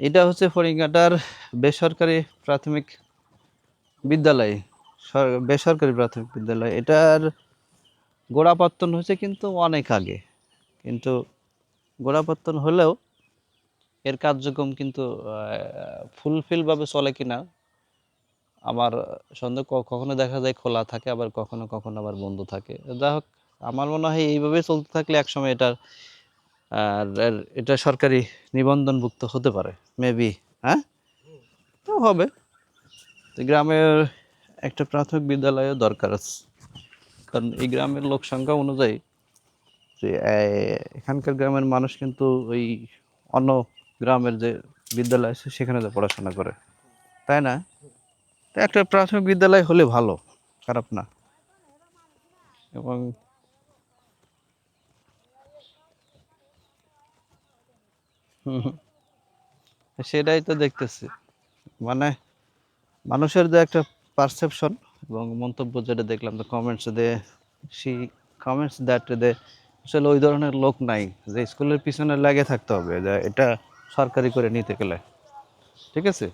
এটা হচ্ছে ফরিঙ্গাটার বেসরকারি প্রাথমিক বিদ্যালয়। বেসরকারি প্রাথমিক বিদ্যালয়। এটার গোড়াপত্তন হয়েছে কিন্তু অনেক আগে, কিন্তু গোড়াপত্তন হলেও এর কার্যক্রম কিন্তু ফুলফিল ভাবে চলে কিনা আমার সন্দেহ। কখনো দেখা যায় খোলা থাকে, আবার কখনো কখনো আবার বন্ধ থাকে। যাই হোক, আমার মনে হয় এইভাবে চলতে থাকলে একসময় এটা সরকারি নিবন্ধনভুক্ত হতে পারে মেবি। হ্যাঁ, তো হবে। তো গ্রামের একটা প্রাথমিক বিদ্যালয়ও দরকার আছে, কারণ এই গ্রামের লোক সংখ্যা অনুযায়ী যে এখানকার গ্রামের মানুষ কিন্তু ওই অন্য গ্রামের যে বিদ্যালয় আছে সেখানে যে পড়াশোনা করে, তাই না? তো একটা প্রাথমিক বিদ্যালয় হলে ভালো, খারাপ না। এবং সেটাই তো দেখতেছি, মানে মানুষের যে একটা পারসেপশন এবং মন্তব্য যেটা দেখলাম, তো comments they see comments that they আসলে ওই ধরনের লোক নাই যে স্কুলের পিছনে লাগে থাকতে হবে যে এটা সরকারি করে নিতে গেলে। ঠিক আছে।